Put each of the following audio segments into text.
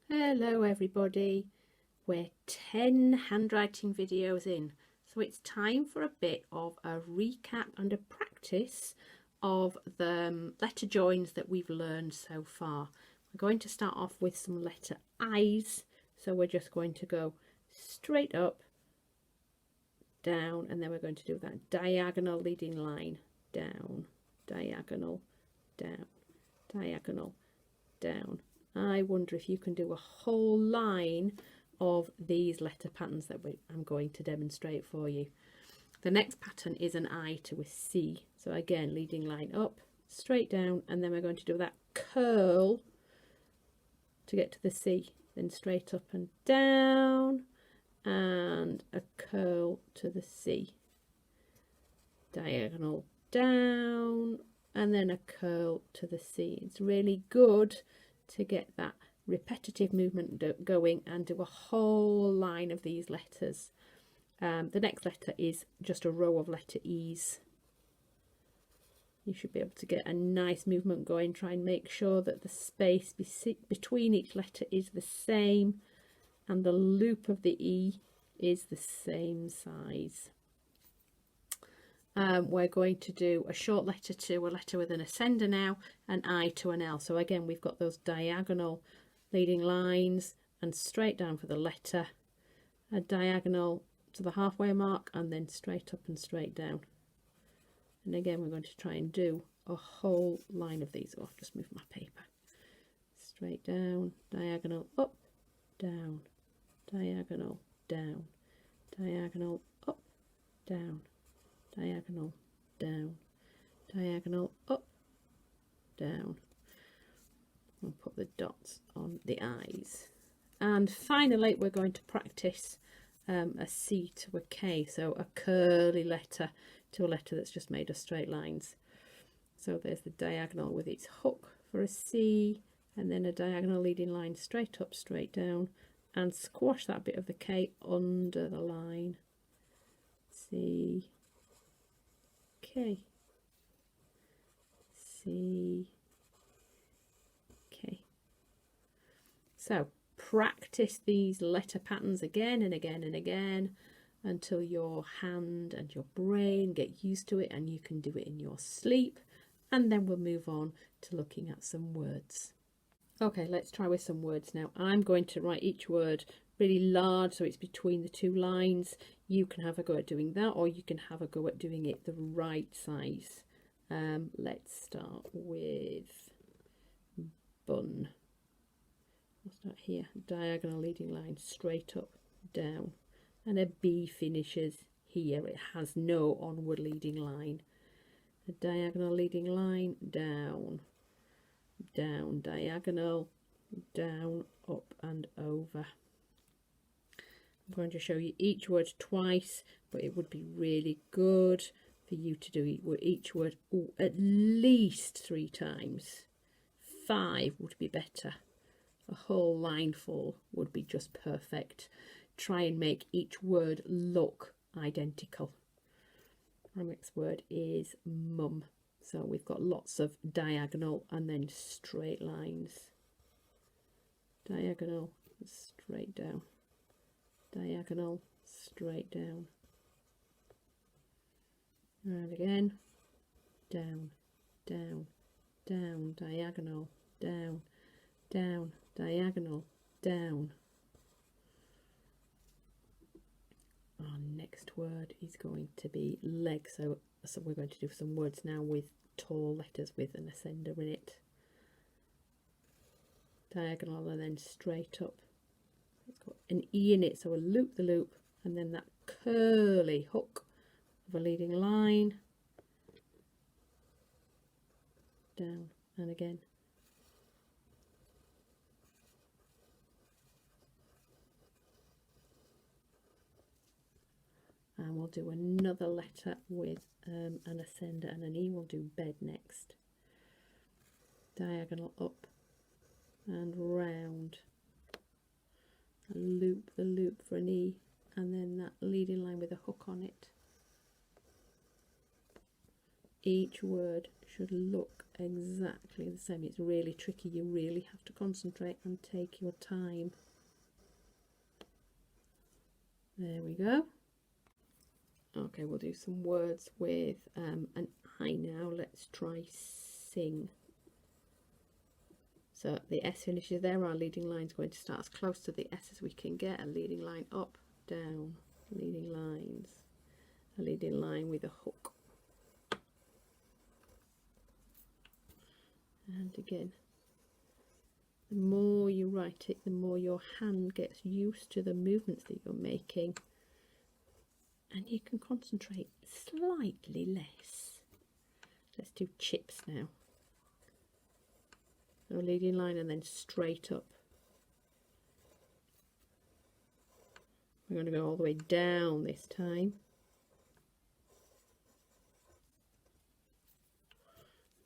Hello everybody, we're 10 handwriting videos in, so it's time for a bit of a recap and a practice of the letter joins that we've learned so far. We're going to start off with some letter I's, so we're just going to go straight up, down, and then we're going to do that diagonal leading line, down, diagonal, down, diagonal, down. I wonder if you can do a whole line of these letter patterns that I'm going to demonstrate for you. The next pattern is an I to a C. So again, leading line up, straight down, and then we're going to do that curl to get to the C. Then straight up and down, and a curl to the C. Diagonal down, and then a curl to the C. It's really good to get that repetitive movement going and do a whole line of these letters. The next letter is just a row of letter E's. You should be able to get a nice movement going. Try and make sure that the space between each letter is the same and the loop of the E is the same size. We're going to do a short letter to a letter with an ascender now, an I to an L. So again, we've got those diagonal leading lines and straight down for the letter, a diagonal to the halfway mark, and then straight up and straight down. And again, we're going to try and do a whole line of these. Oh, I've just moved my paper. Straight down, diagonal up, down, diagonal down, diagonal up, down, diagonal down, diagonal up, down. We'll put the dots on the I's. And finally, we're going to practice a C to a K, so a curly letter to a letter that's just made of straight lines. So there's the diagonal with its hook for a C, and then a diagonal leading line straight up, straight down, and squash that bit of the K under the line. C, K, C, K. So practice these letter patterns again and again and again until your hand and your brain get used to it and you can do it in your sleep, and then we'll move on to looking at some words. Okay, let's try with some words now. I'm going to write each word really large so it's between the two lines. You can have a go at doing that, or you can have a go at doing it the right size. Let's start with bun. I'll start here, diagonal leading line straight up, down, and a B finishes here. It has no onward leading line. A diagonal leading line, down, down, diagonal, down, up and over. I'm going to show you each word twice, but it would be really good for you to do each word at least 3 times. 5 would be better. A whole line full would be just perfect. Try and make each word look identical. Our next word is mum. So we've got lots of diagonal and then straight lines. Diagonal, straight down. Diagonal, straight down. And again, down, down, down, diagonal, down, down, diagonal, down. Our next word is going to be leg. So we're going to do some words now with tall letters with an ascender in it. Diagonal and then straight up. It's got an E in it, so we'll loop the loop, and then that curly hook of a leading line, down, and again. And we'll do another letter with an ascender and an E. We'll do bed next. Diagonal up and round. Loop the loop for an E, and then that leading line with a hook on it. each word should look exactly the same. It's really tricky. You really have to concentrate and take your time. There we go. Okay, we'll do some words with an I now. Let's try sing. So the S finishes there. Our leading line is going to start as close to the S as we can get. A leading line up, down, leading lines. A leading line with a hook. And again, the more you write it, the more your hand gets used to the movements that you're making. And you can concentrate slightly less. Let's do chips now. So leading line and then straight up. We're going to go all the way down this time.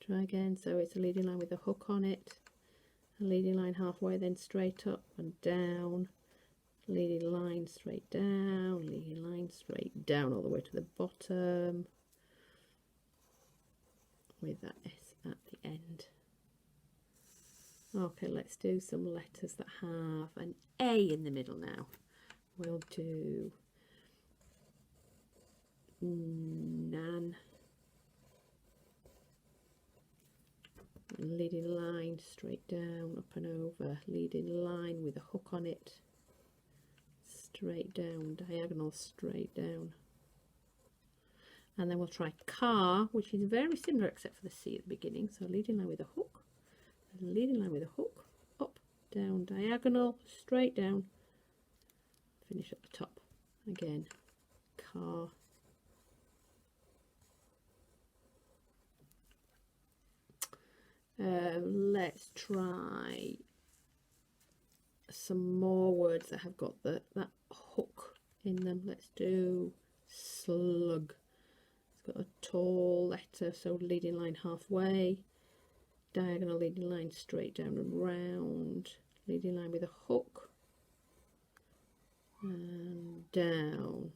Try again. So it's a leading line with a hook on it. A leading line halfway, then straight up and down. Leading line straight down. Leading line straight down all the way to the bottom. With that S at the end. Okay, let's do some letters that have an A in the middle now. We'll do nan. Leading line straight down, up and over. Leading line with a hook on it. Straight down, diagonal, straight down. And then we'll try car, which is very similar except for the C at the beginning. So leading line with a hook. Leading line with a hook, up, down, diagonal, straight down, finish at the top. Again, car. Let's try some more words that have got that hook in them. Let's do slug. It's got a tall letter, so leading line halfway. Diagonal leading line straight down and round, leading line with a hook and down,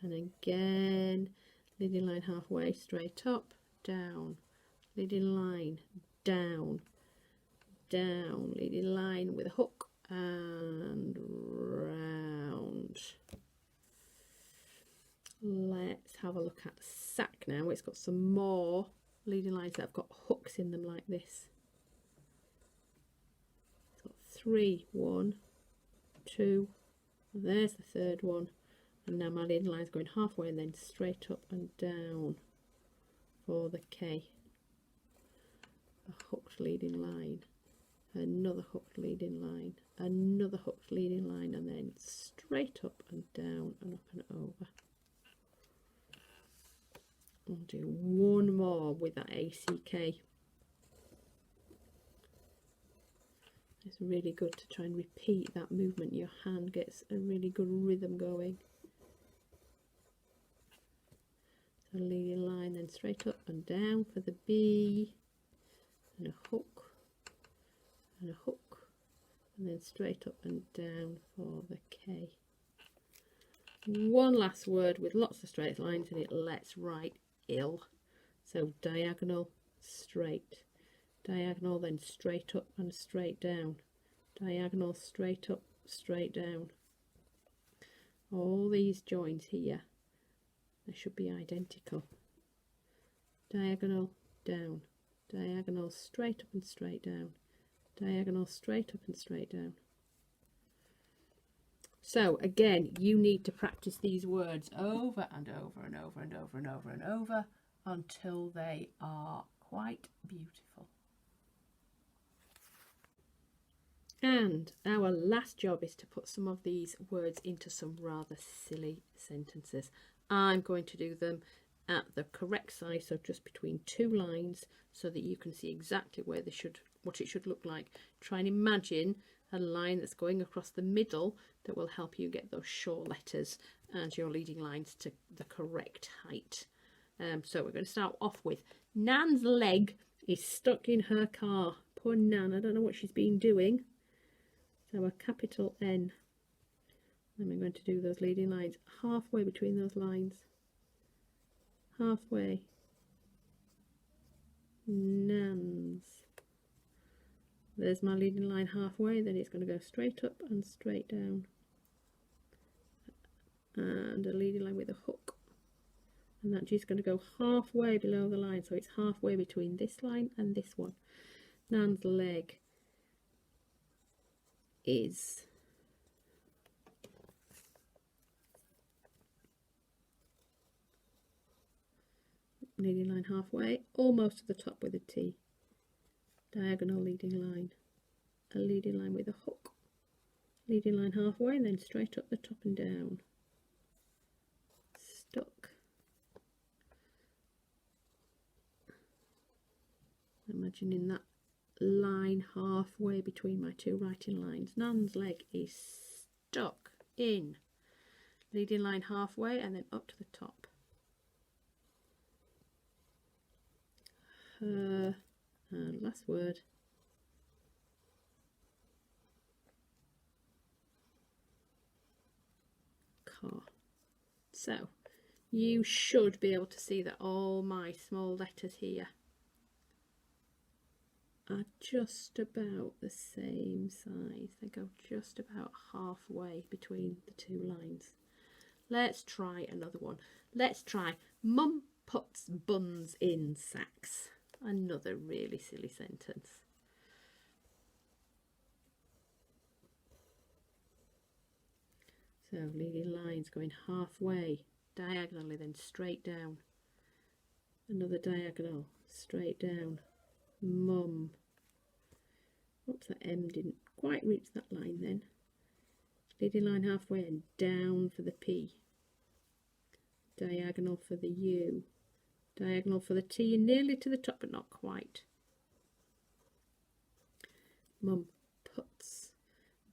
and again leading line halfway, straight up, down, leading line, down, down, leading line with a hook and round. Let's have a look at sack now. It's got some more leading lines that have got hooks in them like this. It's got 3, 1, 2, there's the third one, and now my leading line is going halfway and then straight up and down for the K. A hooked leading line, another hooked leading line, another hooked leading line, and then straight up and down and up and over. I'll do one more with that ACK. It's really good to try and repeat that movement. Your hand gets a really good rhythm going. So leading line, then straight up and down for the B, and a hook, and a hook, and then straight up and down for the K. One last word with lots of straight lines in it. Let's write ill. So diagonal, straight, diagonal, then straight up and straight down, diagonal, straight up, straight down. All these joins here, they should be identical. Diagonal, down, diagonal, straight up and straight down, diagonal, straight up and straight down. So again, you need to practice these words over and over and over and over and over and over until they are quite beautiful. And our last job is to put some of these words into some rather silly sentences. I'm going to do them at the correct size, so just between 2 lines, so that you can see exactly where they should, what it should look like. Try and imagine a line that's going across the middle that will help you get those short letters and your leading lines to the correct height. So we're going to start off with Nan's leg is stuck in her car. Poor Nan, I don't know what she's been doing. So a capital N. Then we're going to do those leading lines halfway between those lines. Halfway. nans. There's my leading line halfway, then it's going to go straight up and straight down. And a leading line with a hook. And that G's going to go halfway below the line, so it's halfway between this line and this one. Nan's leg is leading line halfway, almost to the top with a T. Diagonal leading line. A leading line with a hook. Leading line halfway and then straight up the top and down. Stuck. Imagining that line halfway between my two writing lines. Nan's leg is stuck in. Leading line halfway and then up to the top. And last word. Car. So you should be able to see that all my small letters here are just about the same size. They go just about halfway between the two lines. Let's try another one. Let's try Mum puts buns in sacks. Another really silly sentence. So leading lines going halfway, diagonally, then straight down. Another diagonal, straight down. Mum. Oops, that M didn't quite reach that line then. Leading line halfway and down for the P. Diagonal for the U. Diagonal for the T, and nearly to the top but not quite. Mum puts.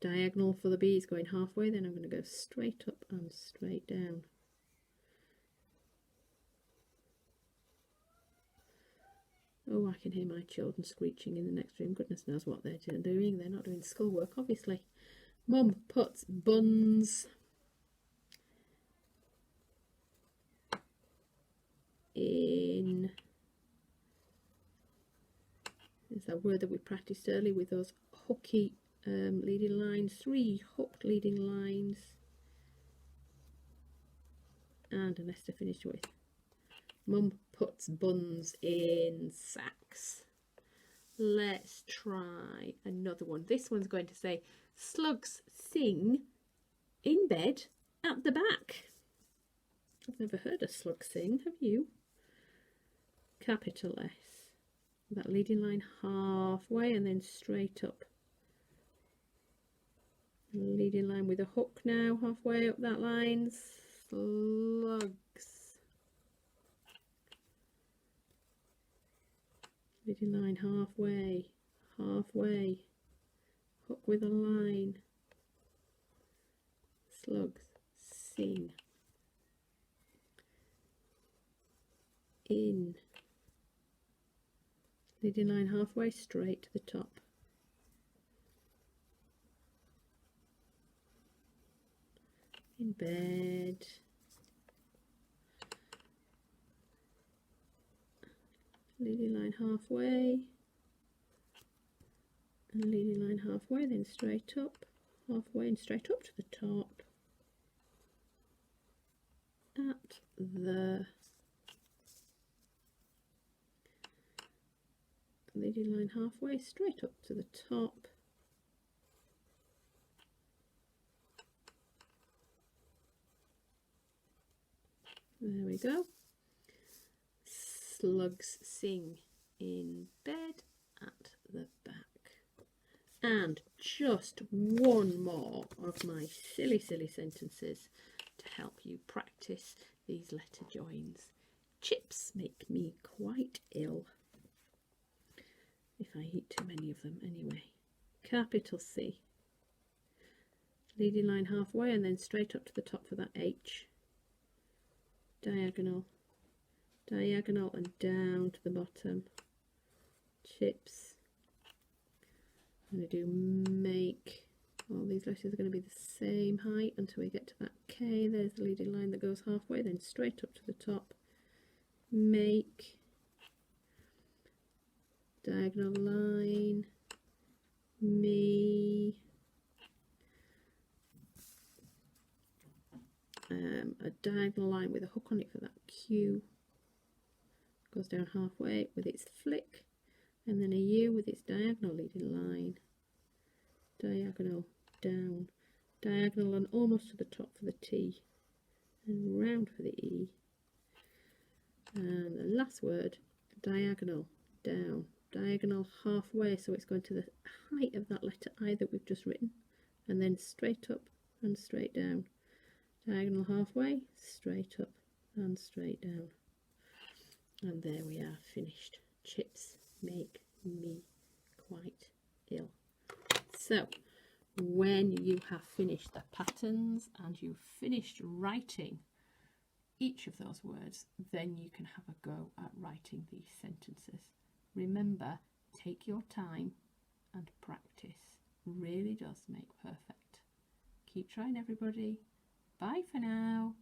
Diagonal for the B is going halfway, then I'm going to go straight up and straight down. Oh, I can hear my children screeching in the next room. Goodness knows what they're doing. They're not doing schoolwork, obviously. Mum puts buns in. Is that word that we practiced earlier with those hooky leading lines? 3 hooked leading lines. And an S to finish with. Mum puts buns in sacks. Let's try another one. This one's going to say, slugs sing in bed at the back. I've never heard a slug sing, have you? Capital S. That leading line halfway and then straight up. Leading line with a hook now, halfway up that line. Slugs. Leading line halfway, halfway, hook with a line. Slugs sing in. Leading line halfway, straight to the top. In bed. Leading line halfway, and leading line halfway, then straight up, halfway and straight up to the top. At the leading line halfway, straight up to the top. There we go. Slugs sing in bed at the back. And just one more of my silly sentences to help you practice these letter joins. Chips make me quite ill. If I eat too many of them anyway. Capital C. Leading line halfway and then straight up to the top for that H. Diagonal. Diagonal and down to the bottom. Chips. I'm going to do make. All these letters are going to be the same height until we get to that K. There's the leading line that goes halfway, then straight up to the top. Make. diagonal line, me, a diagonal line with a hook on it for that Q, goes down halfway with its flick, and then a U with its diagonal leading line, diagonal down, diagonal and almost to the top for the T, and round for the E, and the last word, diagonal down, diagonal halfway, so it's going to the height of that letter I that we've just written, and then straight up and straight down, diagonal halfway, straight up and straight down. And there we are, finished. Chips make me quite ill. So when you have finished the patterns and you've finished writing each of those words, then you can have a go at writing these sentences. Remember, take your time and practice. Really does make perfect. Keep trying, everybody. Bye for now.